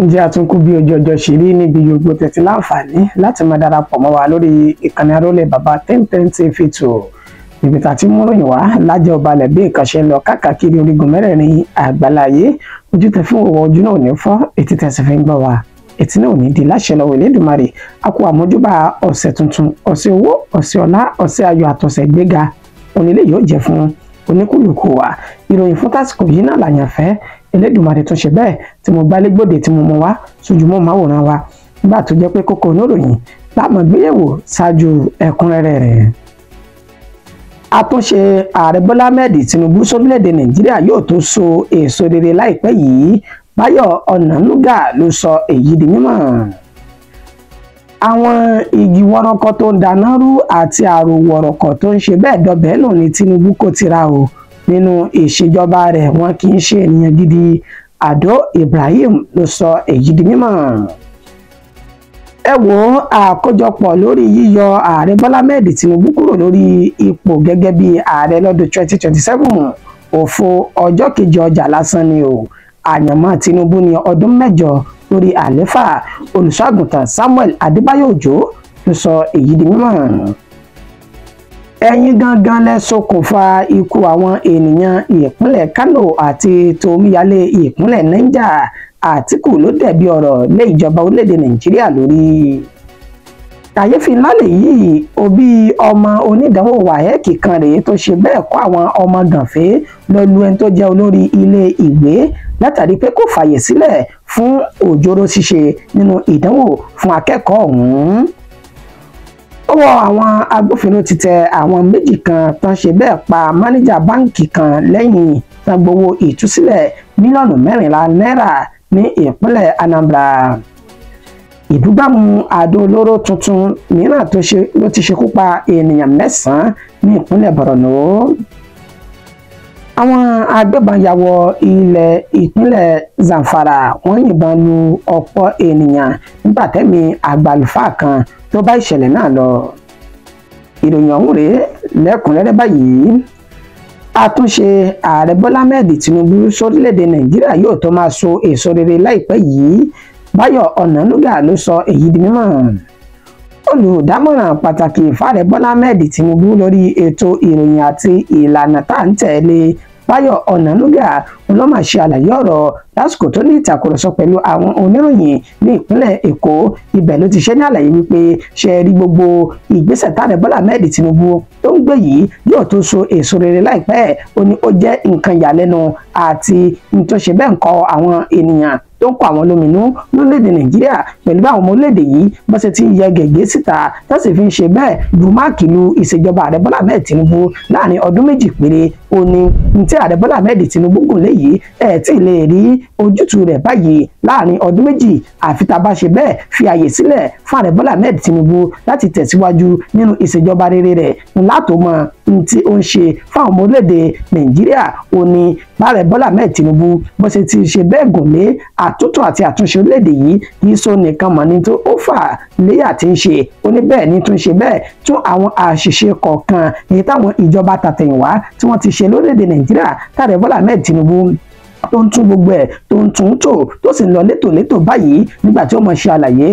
ǹjẹ́ àtúnkù bí ojú ọjọ́ ṣe rí níbi gbogbo tẹ̀tí láǹfààní láti máa darapọ̀ mọ́ wa lórí ìkànnì Arólẹ̀ Bàbá 1010 TV níbi tá a ti mú ròyìn wá lájẹ́ ọbalẹ̀ bí nǹkan ṣe ń lọ káàkiri orígun mẹ́rẹ̀ẹ̀rin àgbáláyé. Ojú tẹ fún òwò ojú náà ò ní fọ́, etí tẹ sì fi ń gbọ́ wa, etí náà ò ní di láṣẹ lọ́wọ́ Elédùmarè. A kú àmójúbà ọ̀sẹ̀ tuntun, ọ̀sẹ̀ owó, ọ̀sẹ̀ ọlá, ọ̀sẹ̀ ayọ̀ àtọ̀sẹ̀ gbéga onílé yóò jẹ́ fún oníkúlùkù wa. Ìròyìn fún tásìkò yìí náà làyàn fẹ́ Elédùmarè tún ṣe bẹ́ẹ̀ tí mo bá légbòde tí mo mú wá sójúmọ́ máwòrán wa nígbà tó jẹ́ pé kókó oníròyìn láàmú gbéyẹ̀wò ṣáájú ẹ̀kúnrẹ́rẹ́ rẹ̀. Àtúnṣe ààrẹ Bọ́lá Ahmed Tinubu sórílẹ̀-èdè Nàìjíríà yóò tó so èso rere láìpẹ́ yìí. Báyọ̀ Ọ̀nànúgà ló sọ èyí di mímọ̀. Àwọn igi wọ́rọ́kọ́ tó ń dáná rú àti àrò wọ̀rọ̀kọ̀ tó ń ṣe bẹ́ẹ̀ dọ̀bẹ́ nù ní Tinubu kò tira o nínú ìṣèjọba rẹ̀, wọn kì í ṣe ènìyàn gidi. Àdó Ibrahim ló sọ èyí di mímọ̀. Ẹ wo àkójọpọ̀ lórí yíyọ ààrẹ Bọ́lá Ahmed Tinubu kúrò lórí ipò gẹ́gẹ́ bí ààrẹ lọ́dún 2027 òfo ọjọ́ kejì ọjà lásán ni o. Àyànmọ́ Tinubu ní ọdún 8 lórí àléfà. Olùṣọ́àgùntàn Samuel Adébáyọ̀ Òjó ló sọ èyí di mímọ̀. Ẹ̀yin gangan lẹ ṣokùnfà ikú àwọn ènìyàn ìpínlẹ̀ Kano àti tòmíyalé ìpínlẹ̀ Niger. Àtíkù ló dẹ̀bi ọ̀rọ̀ lé ìjọba orílẹ̀-èdè Nàìjíríà lórí. Kàyéfì ńlá lèyí, òbí ọmọ onídàáwò WAEC kan rèé tó ṣe bẹ́ẹ̀ kọ́ àwọn ọmọ gànfẹ́ lọ lu ẹni tó jẹ́ olórí ilé ìwé látàrí pé kò fàyè sílẹ̀ fún òjòrò ṣíṣe nínú ìdánwò fún akẹ́kọ̀ọ́ ọ̀hún. Ọwọ́ àwọn agbófinró ti tẹ àwọn méjì kan tán ṣe bẹ́ẹ̀ pa mánéjà báǹkì kan lẹ́yìn tán gbowó ìtúsílẹ̀ mílíọ̀nù 14 náírà ní ìpínlẹ̀ Anambra. Ìbúgbàmù àdó olóró tuntun mìíràn ló ti ṣekú pa ènìyàn 9 ní ìpínlẹ̀ Borno. Àwọn agbébọn ya wọ ilẹ̀ ìpínlẹ̀ Zamfara, wọ́n yìnbọn lu ọ̀pọ̀ ènìyàn nígbà tẹ́mi àgbàlùfáà kan tó bá ìṣẹ̀lẹ̀ náà lọ. Ìròyìn ọ̀hún rèé lẹ́kùnrẹ́rẹ́ báyìí. Àtúnṣe ààrẹ Bọ́lá Ahmed Tinubu sórílẹ̀-èdè Nàìjíríà yóò tó máa so èso rere láìpẹ́ yìí. Báyọ̀ Ọ̀nànúgà ló sọ èyí di mímọ̀. Olùdámọ̀ràn pàtàkì fààrẹ Bọ́lá Ahmed Tinubu lórí ètò ìròyìn àti ìlànà tá à ń tẹ̀lé, Báyọ̀ Ọ̀nànúgà ló máa ṣe àlàyé ọ̀rọ̀ lásìkò tó ní ìtàkùrọ̀sọ pẹ̀lú àwọn oníròyìn ní ìpínlẹ̀ Èkó. Ibẹ̀ ló ti ṣe ní àlàyé wípé ṣe rí gbogbo ìgbésẹ̀ tààrẹ Bọ́lá Ahmed Tinubu tó ń gbé yìí yóò tó so èso rere láìpẹ́. Ó ní ó jẹ́ nǹkan ìyàlẹ́nu àti tó ṣe bẹ́ẹ̀ ń kọ àwọn ènìyàn tó ń kọ àwọn lóminú lórílẹ̀-èdè Nàìjíríà pẹ̀lú bí àwọn ọmọ orílẹ̀-èdè yìí bó ṣe ti yẹ gègé síta tó sì fi ń ṣe bẹ́ẹ̀ lu máàkì lu ìṣèjọba ààrẹ Bọ́lá Ahmed Tinubu láàrin ọdún 2 péré. Ó ní tí ààrẹ Bọ́lá Ahmed Tinubu gùn léyìí tí lè rí ojútùú rẹ̀ báyìí láàrin ọdún 2 àfi tá a bá ṣe bẹ́ẹ̀ fi àyè sílẹ̀ fún ààrẹ Bọ́lá Ahmed Tinubu láti tẹ̀síwájú nínú ìṣèjọba rere rẹ̀ látò mọ tí ó ń ṣe fáwọn ọmọ orílẹ̀-èdè Nàìjíríà. Ó ní ààrẹ Bọ́lá Ahmed Tinubu bó ṣe ti ṣe bẹ́ẹ̀ gùn lé àtúntò àti àtúnṣe orílẹ̀-èdè yìí kì í so nìkan mọ̀ ní tó ó fà léyà tí ń ṣe. Ó ní bẹ́ẹ̀ ni tún ṣe bẹ́ẹ̀ tún àwọn àṣìṣe kọ̀ọ̀kan èyí táwọn ìjọba tàtẹ̀yìnwá tí wọ́n ti ṣe lórílẹ̀-èdè Nàìjíríà tààrẹ Bọ́lá Ahmed Tinubu tó ń tún gbogbo ẹ̀ tó ń tún tò tó sì ń lọ létòlétò báyìí nígbà tí ó mọ̀ ṣe àlàyé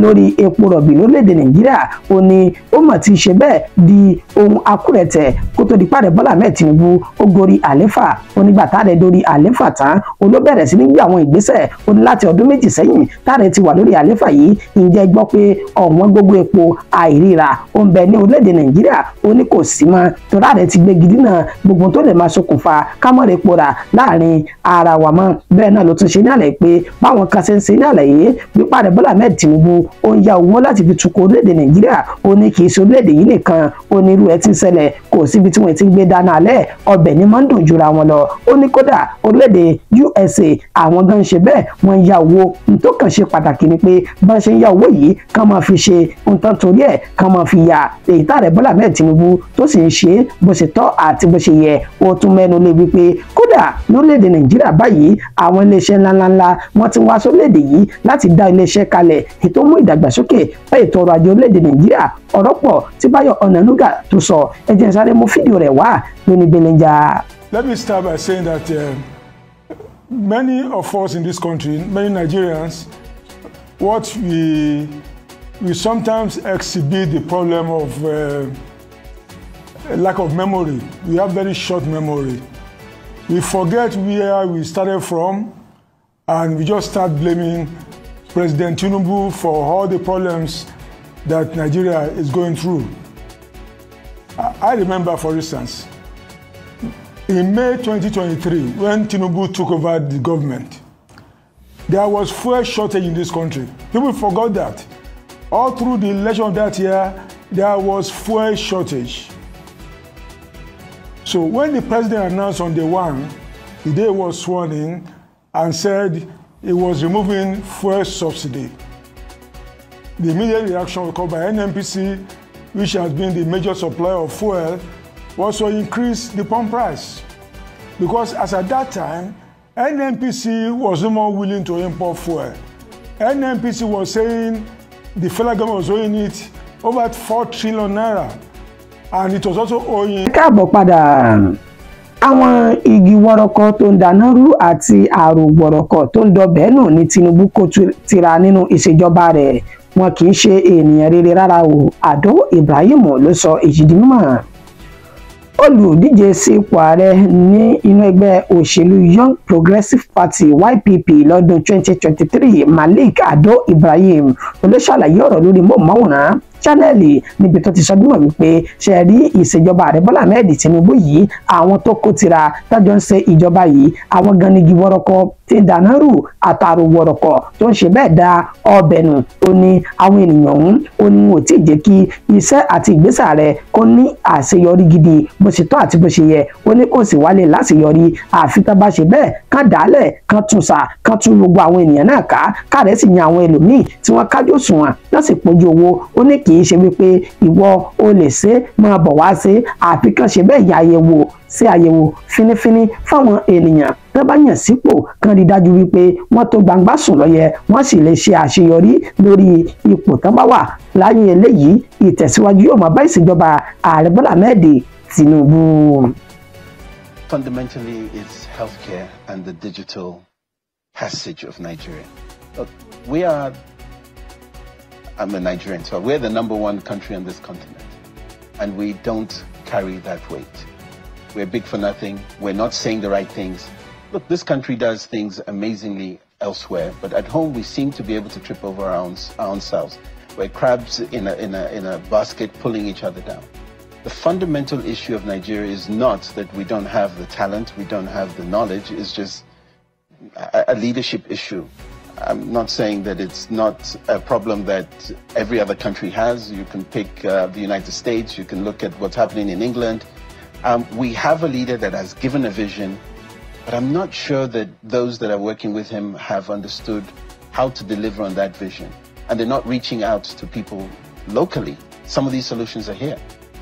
lórí epo rọ̀bì lórílẹ̀‐èdè Nàìjíríà. Ó ní ó mọ̀ ti ṣe bẹ́ẹ̀ di ohun akúrẹ̀tẹ̀ kó tó di pàdé Bọ́lá Ahmed Tinubu ó gorí àléfà. Ó nígbà táàrẹ dórí àléfà tán ó ló bẹ̀rẹ̀ sí ní gbé àwọn ìgbésẹ̀. Ó ní láti ọdún 2 sẹ́yìn táàrẹ ti wà lórí àléfà yìí, ǹjẹ́ gbọ́ pé ọ̀wọ́n gbogbo epo àìríra ó ń bẹ ní orílẹ̀‐èdè Nàìjíríà. Ó ní kò sí mọ́ tó ráàrẹ ti gbé gidi náà gbogbo tó lè máa ṣokùnfà kámọ́rẹ́ epo rà láàrin ara wa mọ́. Bẹ́ẹ̀ náà ló tún ṣe ní àlàyé pé báwọn kan ṣe ń ṣe ní àlàyé wípé ààrẹ Bọ́lá Ahmed Tinubu ó ń ya owó láti fi tukọ̀ orílẹ̀-èdè Nàìjíríà. Ó ní kì í ṣe orílẹ̀-èdè yìí nìkan, ó ní irú ẹ̀ ti ń ṣẹlẹ̀ kò síbi tí wọ́n ti ń gbé dáná alẹ́ ọbẹ̀ ní máa ń dùn jura wọn lọ. Ó ní kódà orílẹ̀-èdè USA àwọn gan ṣe bẹ́ẹ̀ wọ́n ń ya owó. Tó kàn ṣe pàtàkì ni pé bá ṣe ń ya owó yìí kán máa fi ṣe nǹkan torí ẹ̀ kán máa fi ya èyí tààrẹ Bọ́lá Ahmed Tinubu tó sì ń ṣe bó ṣe tọ́ àti bó ṣe yẹ. Ó tún mẹ́nu lé wípé kódà lórílẹ̀-èdè Nàìjíríà báyìí àwọn iléeṣẹ́ ńláńlá wọ́n ti wá sórílẹ̀-èdè yìí láti dá iléeṣẹ́ kalẹ̀ ètò mú ìdàgbàsókè bá ètò ọrọ̀ ajé orílẹ̀-èdè Nàìjíríà. Ọ̀rọ̀ pọ̀ tí Báyọ̀ Ọ̀nànúgà tó sọ, ẹ jẹ́ n sáré mú fídíò rẹ̀ wá lóní belenja. Let me start by saying that many of us in this country, many Nigerians, what we sometimes exhibit the problem of lack of memory. We have very short memory. We forget where we started from, and we just start blaming President Tinubu for all the problems that Nigeria is going through. I remember, for instance, in May 2023, when Tinubu took over the government, there was fuel shortage in this country. People forgot that. All through the election of that year, there was fuel shortage. So when the president announced on day one, the day was sworn in, and said he was removing fuel subsidy, the immediate reaction was called by NNPC, which has been the major supplier of fuel, was to increase the pump price. Because as at that time, NNPC was no more willing to import fuel. NNPC was saying the federal government was owing it over 4 trillion naira. And it was also owing. Káàbọ̀ padà, àwọn igi wọ́rọ́kọ́ tó ń dáná rú àti àrùn wọ́rọ́kọ́ tó ń dọbẹ̀ nù ní Tinubu kó tira nínú ìṣèjọba rẹ̀. Wọn kì í ṣe ènìyàn rere rárá o. Ado Ibrahim ló sọ èyí di mímọ̀. Olùdíje sí ipò ààrẹ ní inú ẹgbẹ́ òṣèlú Young Progressive Party YPP lọ́dún 2023 Malik Ado Ibrahim ló ṣàlàyé ọ̀rọ̀ lórí móhùnmáwòrán chánẹ́ẹ̀lì níbi tó ti sọ bímọ wípé ṣe rí ìṣèjọba ààrẹ Bọ́lá Ahmed Tinubu yìí, àwọn tó kó tira tájọ ń ṣe ìjọba yìí, àwọn gan ni igi wọ́rọ́kọ́ tí ń dáná rú àtàrò wọ́rọ́kọ́ tó ń ṣe bẹ́ẹ̀ da ọbẹ̀ nù. Ó ní àwọn ènìyàn ọ̀hún, ó ní wọn ò tí ì jẹ́ kí iṣẹ́ àti ìgbésẹ̀ ààrẹ kó ní àṣeyọrí gidi bó ṣe tọ́ àti bó ṣe yẹ. Ó ní kò sì wálé láṣeyọrí àfi tá bá ṣe bẹ́ẹ̀ kán dálẹ̀ kán tún sà kán tún gbogbo àwọn ènìyàn náà ká káàrẹ́ sì yan àwọn ẹlòmíì tí wọ́n kájú òṣùwọ̀n náà sì pójú owó. Ó ní kì í ṣe wípé ìwọ o lè ṣe máa bọ̀ wá ṣe àfi kán ṣe bẹ́ẹ̀ ya àyẹ̀wò sí àyẹ̀wò fínífíní fáwọn ènìyàn tó bá yàn sípò kan rí dájú wípé wọ́n tó gbangba sùn lọ́yẹ wọ́n sì lè ṣe àṣeyọrí lórí ipò tó bá wà. Láyé eléyìí ìtẹ̀síwájú yóò máa bá ìṣèjọba ààrẹ Bọ́lá Ahmed Tinubu. Fundamentally, it's healthcare and the digital passage of Nigeria. Look, I'm a Nigerian, so we're the #1 country on this continent, and we don't carry that weight. We're big for nothing. We're not saying the right things. Look, this country does things amazingly elsewhere, but at home we seem to be able to trip over our own selves. We're crabs in a basket pulling each other down. The fundamental issue of Nigeria is not that we don't have the talent, we don't have the knowledge, it's just a leadership issue. I'm not saying that it's not a problem that every other country has. You can pick the United States, you can look at what's happening in England. We have a leader that has given a vision, but I'm not sure that those that are working with him have understood how to deliver on that vision. And they're not reaching out to people locally. Some of these solutions are here.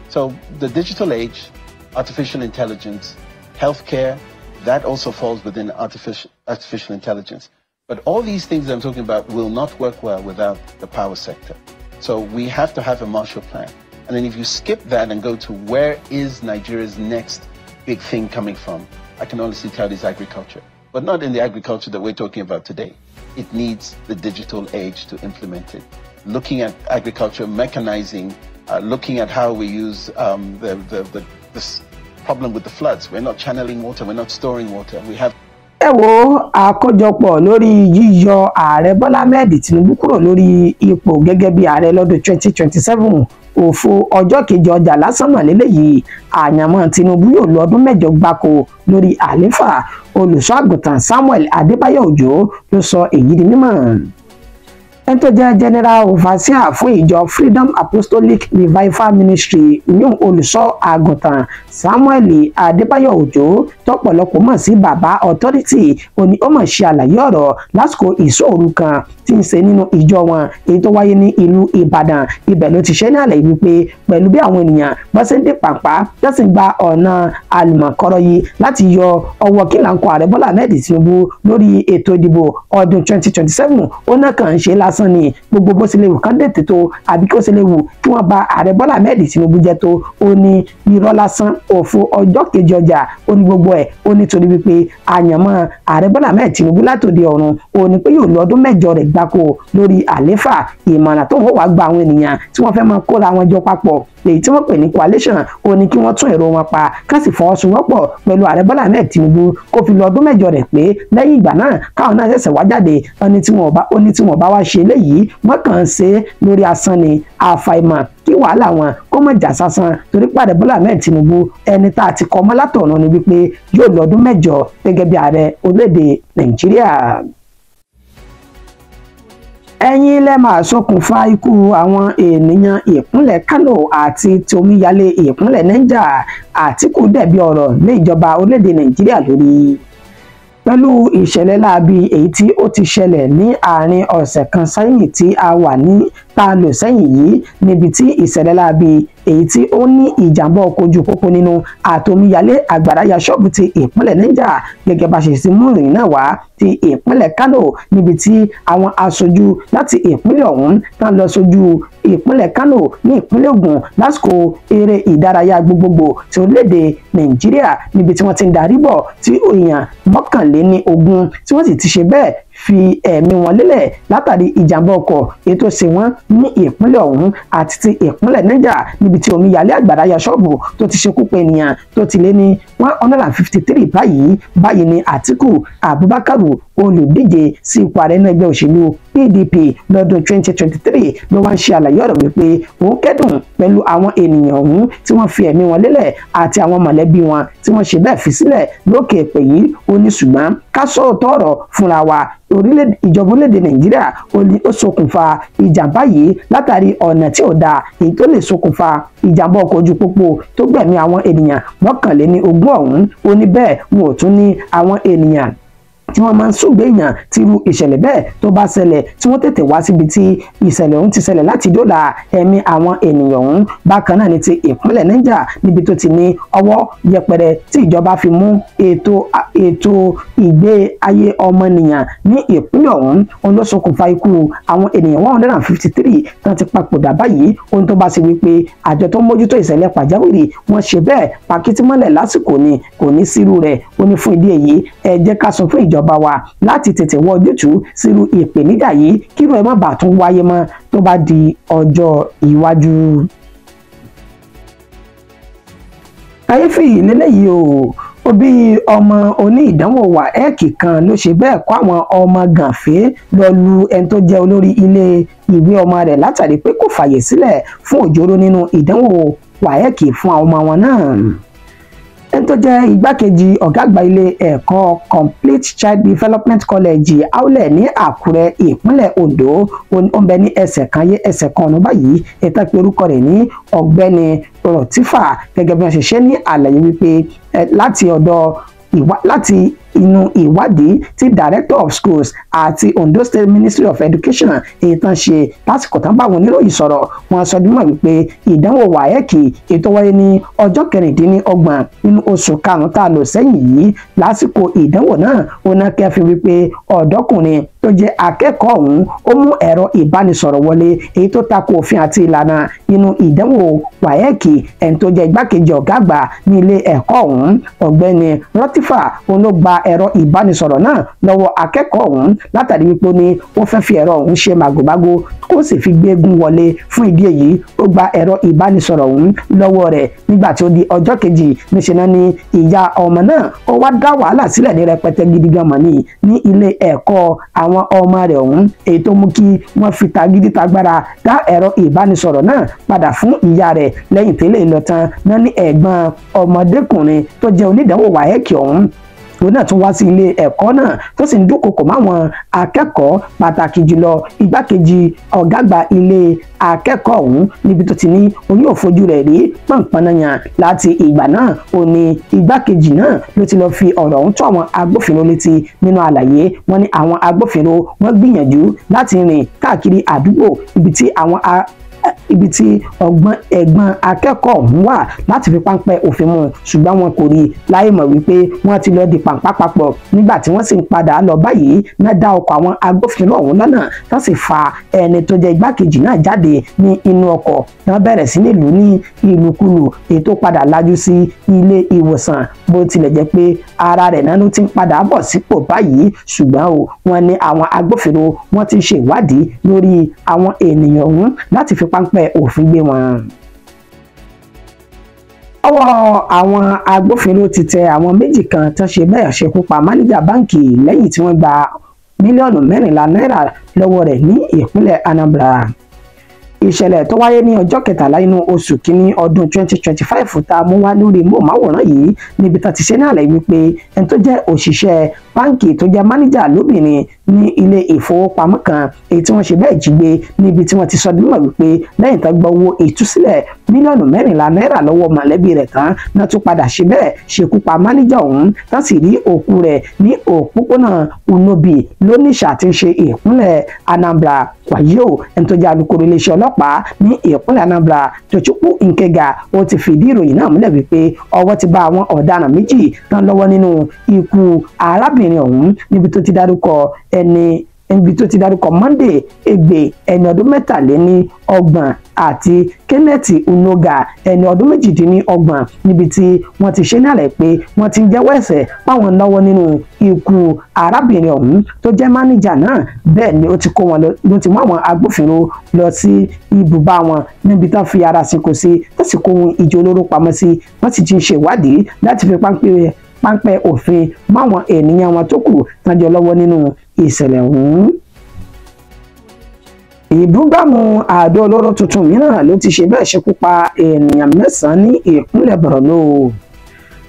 So the digital age, artificial intelligence, healthcare, that also falls within artificial intelligence. But all these things that I'm talking about will not work well without the power sector. So we have to have a Marshall Plan. And then if you skip that and go to where is Nigeria's next big thing coming from, I can honestly tell it's agriculture. But not in the agriculture that we're talking about today. It needs the digital age to implement it. Looking at agriculture, mechanizing, looking at how we use this problem with the floods. We're not channeling water, we're not storing water. We have. Ẹ wo àkójọpọ̀ lórí yíyọ ààrẹ Bọ́lá Ahmed Tinubu kúrò lórí ipò gẹ́gẹ́ bí ààrẹ lọ́dún 2027 òfo ọjọ́ kejì ọjà lásán mọ̀ lélẹ́yìí. Àyànmọ́ Tinubu yóò lo ọdún 8 gbáko lórí àlééfà. Olùṣọ́ àgùntàn Samuel Adébáyọ̀ Òjó ló sọ èyí di mímọ̀. Ẹni tó jẹ́ General Overseer fún ìjọ Freedom Apostolic Revival Ministry ní olùṣọ́ àgùntàn Samuel Adébáyọ̀ Òjó tọ́pọ̀lọpọ̀ mọ̀ sí Bàbá Authority òní ó mọ̀ ṣe àlàyé ọ̀rọ̀ lásìkò ìṣòro kan tí ń ṣe nínú ìjọ wọn èyí tó wáyé ní ìlú Ìbàdàn. Ibẹ̀ ló ti ṣe ní àlàyé wípé pẹ̀lú bí àwọn ènìyàn bá ṣe ń dé pàpà tó sì ń gba ọ̀nà àlùmọ̀kọ́rọ́ yìí láti yọ ọwọ́ kílàńkọ ààrẹ Bọ́lá Ahmed Tinubu lórí ètò ìdìbò ọdún 2027 ó náà kàn ń ṣe lásán lásán ni gbogbo bó ṣe lè wù kán dètè tó àbí kó ṣe lè wù kí wọ́n ba ààrẹ Bọ́lá Ahmed Tinubu jẹ́ tó ó ní irọ́ lásán òfo ọjọ́ kejì ọjà ó ní gbogbo ẹ̀ ó ní torí wípé àyànmọ́ ààrẹ Bọ́lá Ahmed Tinubu látòde ọ̀run ó ní pé yóò lo ọdún 4 rẹ̀ gbáko lórí àléfà ìmọ̀ràn tó ń wá gba àwọn ènìyàn tí wọ́n fẹ́ máa kóra wọn jọ papọ̀ èyí tí wọ́n pè ní coalition ó ní kí wọ́n tún èrò wọn pa ká sì fọwọ́sowọ́pọ̀ pẹ̀lú ààrẹ Bọ́lá Ahmed Tinubu kó fi lo ọdún 4 rẹ̀ pé lẹ́yìn ìgbà náà káwọn náà ṣẹ̀ṣẹ̀ wá jáde ó ní tí wọ́n bá wá ṣe eléyìí wọ́n kàn ń ṣe lórí asán ni àfàìmọ̀ kí wàhálà wọn kó má jà sásán torí pé ààrẹ Bọ́lá Ahmed Tinubu ẹni tá a ti kọ́ ọmọ látọ̀run ni wípé yóò lo ọdún 4 gẹ́gẹ́ bí ààrẹ orílẹ̀-èdè Nàìjíríà. Ẹ̀yin lẹ máa ṣokùnfà ikú àwọn ènìyàn ìpínlẹ̀ Kano àti tomíyalé ìpínlẹ̀ Niger. Àtíkù dẹ̀bi ọ̀rọ̀ lé ìjọba orílẹ̀-èdè Nàìjíríà lórí. Pẹ̀lú ìṣẹ̀lẹ̀ láabi èyí tí ó ti ṣẹlẹ̀ ní àárín ọ̀sẹ̀ kan sẹ́yìn tí a wà ní tá lò sẹ́yìn yìí níbi tí ìṣẹ̀lẹ̀ láabi èyí tí ó ní ìjàmbá ọkọ̀ ojú pópó nínú àtomíyalé àgbàrá ya ṣọ́ọ̀bù ti ìpínlẹ̀ Niger gẹ́gẹ́ bá ṣe ti mú ìròyìn náà wá ti ìpínlẹ̀ Kano níbi tí àwọn aṣojú láti ìpínlẹ̀ ọ̀hún tán lọ sójú ìpínlẹ̀ Kano ní ìpínlẹ̀ Ògùn lásìkò eré ìdárayá gbogbogbò ti orílẹ̀-èdè Nàìjíríà níbi tí wọ́n ti ń darí bọ̀ tí èèyàn 21 tí wọ́n sì ti ṣe bẹ́ẹ̀ fi ẹ̀mí wọn lélẹ̀ látàrí ìjàmbá ọkọ̀ èyí tó ṣe wọ́n ní ìpínlẹ̀ ọ̀hún àti ti ìpínlẹ̀ Niger níbi tí omíyalé àgbàrá ya ṣọ́ọ̀bù tó ti ṣekú pa ènìyàn tó ti lé ní 153 báyìí ni Àtíkù Abubakar olùdíje sí ipò ààrẹ náà ẹgbẹ́ òṣèlú PDP lọ́dún 2023 ló wá ń ṣe àlàyé ọ̀rọ̀ wípé òun kẹ́dùn pẹ̀lú àwọn ènìyàn ọ̀hún tí wọ́n fi ẹ̀mí wọn lélẹ̀ àti àwọn mọ̀lẹ́bí wọn tí wọ́n ṣe bẹ́ẹ̀ fi sílẹ̀ lókè èpè yìí ó ní ṣùgbọ́n ká sọ̀tọ̀ ọ̀rọ̀ fúnra wa ìjọba orílẹ̀-èdè Nàìjíríà ó ṣokùnfà ìjàmbá yìí látàrí ọ̀nà tí ò dáa èyí tó lè ṣokùnfà ìjàmbá ọkọ̀ ojú pópó tó gbẹ̀mí àwọn ènìyàn 21 ọ̀hún ó ní bẹ́ẹ̀ wọn ò tún ní àwọn ènìyàn tí wọ́n máa ń súgbé èèyàn tí irú ìṣẹ̀lẹ̀ bẹ́ẹ̀ tó bá ṣẹlẹ̀ tí wọ́n tètè wá síbi tí ìṣẹ̀lẹ̀ ọ̀hún ti ṣẹlẹ̀ láti dóòlà ẹ̀mí àwọn ènìyàn ọ̀hún. Bákan náà ni ti ìpínlẹ̀ Niger níbi tó ti ní ọwọ́ yẹpẹrẹ tí ìjọba fi mú ètò ìgbé ayé ọmọnìyàn ní ìpínlẹ̀ ọ̀hún òun ló ṣokùnfà ikú àwọn ènìyàn 153 tán ti papòdà báyìí ohun tó bá ṣe wípé àjọ tó mójútó ìṣẹ̀lẹ̀ pàjáwìrì wọ́n ṣe bẹ́ẹ̀ pàkítímọ́lẹ̀ lásìkò ni kò ní sírú rẹ̀ ó ní fún ìdí èyí ẹ jẹ́ ká sọ fún ìjọba wa láti tètè wọ ojútùú sírú ìpèníjà yìí kírú ẹ má bàa tún wáyé mọ́ tó bá di ọjọ́ iwájú. kàyéfì lélẹ́yìí ó bí ọmọ oní ìdánwò WAEC kan ló ṣe bẹ́ẹ̀ kó àwọn ọmọ gànfẹ́ lọ lu ẹni tó jẹ́ olórí ilé ìwé ọmọ rẹ̀ látàrí pé kò fàyè sílẹ̀ fún òjòrò nínú ìdánwò WAEC fún àwọn ọmọ wọn náà. ẹni tó jẹ́ igbákejì ọ̀gá àgbà ilé ẹ̀kọ́ Complete Child Development College Aulẹ̀ ní Àkúrẹ́ ìpínlẹ̀ Ondo ó ń bẹ ní ẹsẹ̀ kan ayé ẹsẹ̀ kan ọ̀nà báyìí ètò pé orúkọ rẹ̀ ní ọ̀gbẹ́ni Rọ̀tífà gẹ́gẹ́ bí wọ́n ṣe ṣe ní àlàyé wípé láti inú ìwádìí tí Director of Schools àti Ondo State Ministry of Education èyí tán ṣe lásìkò tán bá àwọn oníròyìn sọ̀rọ̀ wọ́n sọ dímọ̀ wípé ìdánwò WAEC ètò wáyé ní ọjọ́ 26 nínú oṣù karùn-ún tá a lò sẹ́yìn yìí lásìkò ìdánwò náà ó ná kẹfì wípé ọ̀dọ́kùnrin tó jẹ́ akẹ́kọ̀ọ́ ọ̀hún ó mú ẹ̀rọ ìbánisọ̀rọ̀ wọlé èyí tó tako òfin àti ìlànà nínú ìdánwò WAEC ẹni tó jẹ́ igbákejì ọ̀gá àgbà ní ilé ẹ̀kọ́ ọ̀hún ọ̀gbẹ́ni Rọtífà òun ló gba ẹ̀rọ ìbánisọ̀rọ̀ náà lọ́wọ́ akẹ́kọ̀ọ́ ọ̀hún látàrí wípé ní wọ́n fẹ́ fi ẹ̀rọ ọ̀hún ṣe màgòmágó kó sì fi gbégun wọlé fún ìdí èyí ó gba ẹ̀rọ ìbánisọ̀rọ̀ ọ̀hún lọ́wọ́ rẹ̀ nígbà tí ó di ọjọ́ kejì níṣẹ́ náà ni ìyá ọmọ náà ó wá dá wàhálà sílẹ̀ ní rẹpẹtẹ gidi gan mọ̀ ní ilé ẹ̀kọ́ àwọn ọmọ rẹ̀ ọ̀hún èyí tó mú kí wọ́n fi tagídí tagbára dá ẹ̀rọ ìbánisọ̀rọ̀ náà padà fún ìyá rẹ̀ lẹ́yìn tẹ́lẹ̀ ìlọ̀tàn náà ní ẹ̀gbọ́n ọmọdékùnrin tó jẹ́ onídàáwò WAEC ọ̀hún òun náà tún wá sí ilé ẹ̀kọ́ náà tó sì ń dúnkokò máwọn akẹ́kọ̀ọ́ pàtàkì jùlọ igbákejì ọ̀gá àgbà ilé akẹ́kọ̀ọ́ ọ̀hún níbi tó ti ní òun yóò fojú rẹ̀ rí pọ̀npọ̀nàyàn láti ìgbà náà ó ní igbákejì náà ló ti lọ́ọ́ fi ọ̀rọ̀ ọ̀hún tó àwọn agbófinró létí nínú àlàyé wọn ní àwọn agbófinró wọn gbìyànjú láti rìn káàkiri àdúgbò ibi tí àwọn ibi tí ẹ̀gbọ́n akẹ́kọ̀ọ́ ọ̀hún wà láti fi páńpẹ́ òfin mu ṣùgbọ́n wọn kò rí láì mọ̀ wípé wọ́n ti lọ di pàǹpá papọ̀ nígbà tí wọ́n sì ń padà lọ báyìí náà dá ọkọ̀ àwọn agbófinró ọ̀hún lọ́nà tó sì fa ẹni tó jẹ́ igbákejì náà jáde ní inú ọkọ̀ náà bẹ̀rẹ̀ sí nílùú ní ìlúkulù èyí tó padà lajú sí ilé ìwòsàn bó tilẹ̀ jẹ́ pé ara rẹ̀ náà ló ti ń padà bọ̀ sípò báyìí ṣùgbọ́n wọ́n ní àwọn agbófinró wọ́n ti ṣe ìwádìí lórí àwọn ènìyàn ọ̀hún láti fi páńpẹ́ òfin gbé wọn. Ọwọ́ àwọn agbófinró ti tẹ àwọn méjì kan tó ṣe bẹ́ẹ̀ ṣekú pa máníjà báǹkì lẹ́yìn tí wọ́n gba mílíọ̀nù 14 náírà lọ́wọ́ rẹ̀ ní ìpínlẹ̀ Anambra. Ìṣẹ̀lẹ̀ tó wáyé ní ọjọ́ 13 inú oṣù kínní ọdún 2025 tá a mú wá lórí móhùnmáwòrán yìí níbi tá ti ṣe ní àlàyé wípé ẹni tó jẹ́ òṣìṣẹ́ báǹkì tó jẹ́ máníjà lóbìnrin ní ilé ìfowópamọ́ kan èyí tí wọ́n ṣe bẹ́ẹ̀ jí gbé níbi tí wọ́n ti sọ dímọ̀ wípé lẹ́yìn tó gba owó ìtúsílẹ̀ mílíọ̀nù 14 náírà lọ́wọ́ mọ̀lẹ́bí rẹ̀ tán náà tún padà ṣe bẹ́ẹ̀ ṣekú pa máníjà ọ̀hún tán sì rí òkú rẹ̀ ní òpópónà Unobi lónìṣà tí ń ṣe ìpínlẹ̀ Anambra. Wàyí o ẹni tó jẹ́ alukoro iléeṣẹ́ ọlọ́pàá ní ìpínlẹ̀ Anambra Tochukwu Nkega ó ti fìdí ìròyìn náà múlẹ̀ wípé ọwọ́ ti bá àwọn ọ̀daràn méjì tán lọ́wọ́ nínú ikú arábìnrin ọ̀hún níbi tó ti dárúkọ Monday Egbe ẹni ọdún 23 àti Kenneth Unoga ẹni ọdún 28 níbi tí wọ́n ti ṣe ní àlàyé pé wọ́n ti ń jẹ́wọ́ ẹ̀ṣẹ̀ páwọn lọ́wọ́ nínú ikú arábìnrin ọ̀hún tó jẹ́ máníjà náà. Bẹ́ẹ̀ ni ó ti kó wọn ló ti mú àwọn agbófinró lọ sí ibùbá wọn níbi tán fi ara sí kò sí tó sì kó ohun ìjà olóró pamọ́ sí. Wọ́n sì ti ń ṣèwádìí láti fi páńpẹ́ òfin máwọn ènìyàn wọn tó kù tájọ lọ́wọ́ nínú ìṣẹ̀lẹ̀ ọ̀hún. Ìbúgbàmù àdó olóró tuntun mìíràn ló ti ṣe bẹ́ẹ̀ ṣekú pa ènìyàn 9 ní ìpínlẹ̀ Borno.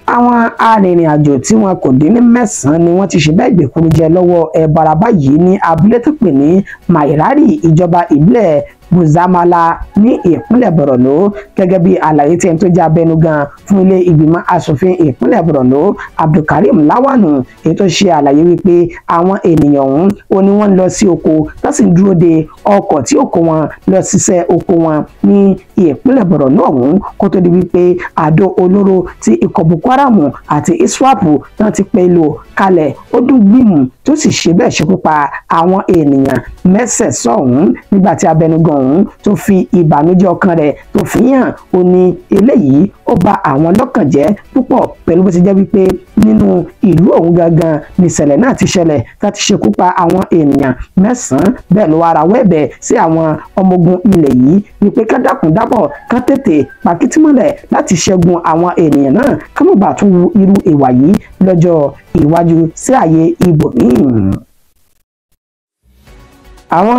Àwọn arìnrìn-àjò tí wọn kò dín ní 9 ni wọ́n ti ṣe bẹ́ẹ̀ gbèkúrú jẹ lọ́wọ́ ẹbọra báyìí ní abúlé tó pè ní Mairari ìjọba ìbílẹ̀ Buzamala ní ìpínlẹ̀ Borno gẹ́gẹ́ bí àlàyé tí ẹni tó jẹ́ abẹnugan fún ilé ìgbìmọ̀ asòfin ìpínlẹ̀ Borno Abdulkarim Lawanu èyí tó ṣe àlàyé wípé àwọn ènìyàn ọ̀hún ó ní wọ́n lọ sí oko tó sì ń dúró de ọkọ̀ tí ó kó wọn lọ ṣiṣẹ́ oko wọn ní ìpínlẹ̀ Borno ọ̀hún kó tó di wípé àdó olóró tí ikọ̀ Boko Haram àti ISWAP náà ti pè lò kalẹ̀ ó dún gbìmù tó sì ṣe bẹ́ẹ̀ ṣekú pa àwọn ènìyàn 9 ọ̀hún nígbà tí abẹnugan ọ̀hún tó fi ìbànújẹ́ ọkàn rẹ̀ tó fi hàn ó ní eléyìí ó bà àwọn lọ́kàn jẹ́ púpọ̀ pẹ̀lú bó ti jẹ́ wípé nínú ìlú ọ̀hún gangan ní ìṣẹ̀lẹ̀ náà ti ṣẹlẹ̀ láti ṣekú pa àwọn ènìyàn 9. Bẹ́ẹ̀ ló wá rawọ́ ẹ̀bẹ̀ sí àwọn ọmọ ogun ilẹ̀ yìí wípé ká dákun dábọ̀ ká tètè pàkítímọ́lẹ̀ láti ṣẹ́gun àwọn ènìyàn náà ká má bàa tún wu irú ìwà yìí lọ́jọ́ iwájú sí ààyè ibòmíì. Àwọn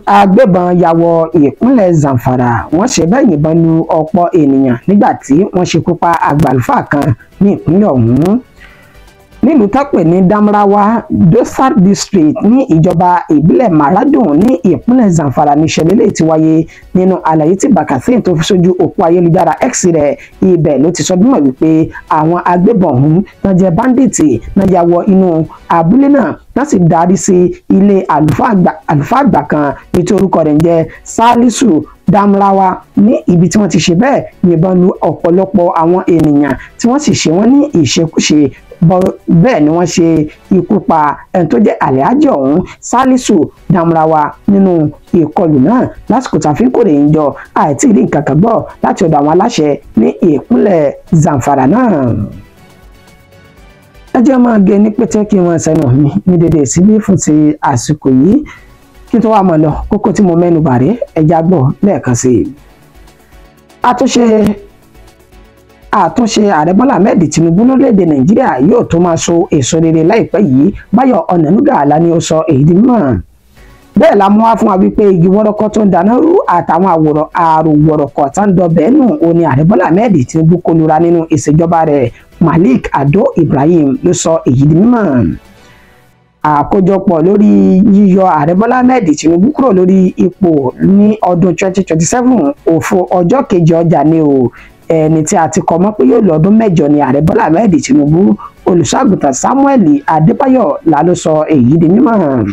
agbébọn ya wọ ìpínlẹ̀ Zamfara wọ́n ṣe bẹ́ẹ̀ yìnbọn lu ọ̀pọ̀ ènìyàn nígbà tí wọ́n ṣekú pa àgbàlùfáà kan ní ìpínlẹ̀ ọ̀hún. Nílùú tápè ní Damrawa Dosar District ní ìjọba ìbílẹ̀ Maradun ní ìpínlẹ̀ Zamfara níṣẹ̀lẹ̀ lè ti wáyé nínú àlàyé tí Bakasin tó fi sójú òpó ayélujára X rẹ̀ ibẹ̀ ló ti sọ bímọ wípé àwọn agbébọn ọ̀hún náà jẹ́ báńdíìtì náà ya wọ inú abúlé náà láti darí sí ilé àlùfáà àgbà kan nítorí orúkọ rẹ̀ ń jẹ́ Salisu Damrawa ní ibi tí wọ́n ti ṣe bẹ́ẹ̀ yìnbọn lu ọ̀pọ̀lọpọ̀ àwọn ènìyàn tí wọ́n sì ṣe wọ́n ní ìṣekúṣe bẹ́ẹ̀ ni wọ́n ṣe ikú pa ẹni tó jẹ́ àlẹ́ájì ọ̀hún Salisu Damrawa nínú ìkọlù náà lásìkò tá a fi ń kórè ń jọ àìtí rí nǹkan kan gbọ́ láti ọ̀dọ̀ àwọn aláṣẹ ní ìpínlẹ̀ Zamfara náà. Ẹ jẹ́ máa gé ní pété kí wọ́n sẹ́nu mi ní dédé síbí fún ti àsìkò yìí kí tó wà mọ́ lọ kókó tí mo mẹ́nu bàrẹ́ ẹja gbọ́ lẹ́ẹ̀kan sí i. Àtúnṣe ààrẹ Bọ́lá Ahmed Tinubu lórílẹ̀‐èdè Nàìjíríà yóò tó máa so èso rere láìpẹ́ yìí Báyọ̀ Ọ̀nànúgà ni ó sọ èyí di mímọ̀. Bẹ́ẹ̀ la mú wá fún wa wípé igi wọ́rọ́kọ́ tó ń dáná rú àtàwọn àrùn wọ̀rọ̀kọ̀ tá ń dọbẹ̀ nù ó ní ààrẹ Bọ́lá Ahmed Tinubu kó lura nínú ìṣèjọba rẹ̀ Malik Ado Ibrahim ló sọ èyí di mímọ̀. Àkójọpọ̀ lórí yíyọ ààrẹ Bọ́lá Ahmed Tinubu kúrò lórí ipò ní ọdún 2027 òfò ọjọ́ kejì ọjà ni o ẹni tí a ti kọ mọ́ pé yóò lọ ọdún 8 ni ààrẹ Bọ́lá Ahmed Tinubu olùṣọ́àgùntàn Samuel Adébáyọ̀ ló sọ èyí di mímọ̀.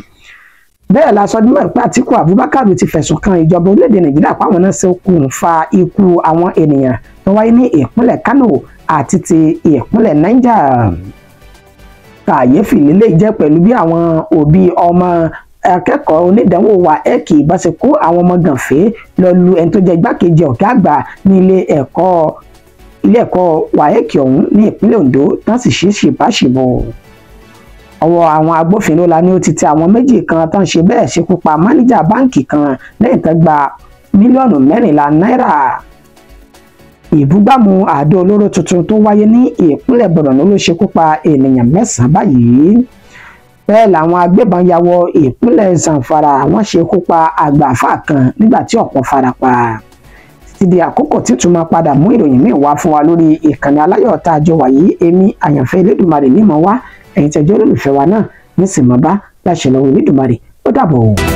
bẹ́ẹ̀ la sọ dímọ̀ pé Àtíkù Abubakar ti fẹ̀sùn kan ìjọba orílẹ̀-èdè Nàìjíríà pé àwọn náà ṣokùnfà ikú àwọn ènìyàn tó wáyé ní ìpínlẹ̀ Kano àti ti ìpínlẹ̀ Niger. Kàyéfì lélẹ́yìí jẹ́ pẹ̀lú bí àwọn òbí ọmọ akẹ́kọ̀ọ́ onídàánwò WAEC bá ṣe kó àwọn ọmọ gànfẹ́ lọ lu ẹni tó jẹ́ igbákejì ọ̀gá àgbà ní ilé ẹ̀kọ́ WAEC ọ̀hún ní ìpínlẹ̀ Ondo tán sì ṣe ṣèbáṣebọ̀. Ọwọ́ àwọn agbófinró la ní ó ti tẹ àwọn méjì kan tán ṣe bẹ́ẹ̀ ṣekú pa máníjà báǹkì kan lẹ́yìn tán gba mílíọ̀nù 14 náírà. Ìbúgbàmù àdó olóró tuntun tó wáyé ní ìpínlẹ̀ Borno ló ṣekú pa ènìyàn 9 báyìí. Bẹ́ẹ̀ làwọn agbébọn ya wọ ìpínlẹ̀ Zamfara wọ́n ṣekú pa àgbààfà kan nígbà tí ọ̀pọ̀ farapa. Títí di àkókò tí tún máa padà mú ìròyìn míì wá fún wa lórí ìkànnì aláyọ̀ tá a jọ wà yìí, èmi àyànfẹ́ Elédùmarè ní mọ̀ wá ẹ̀yin tẹ́jọ́ olólùfẹ́ wa náà ní sì mọ̀ bá láṣẹ lọ́wọ́ Elédùmarè ó dàbọ̀.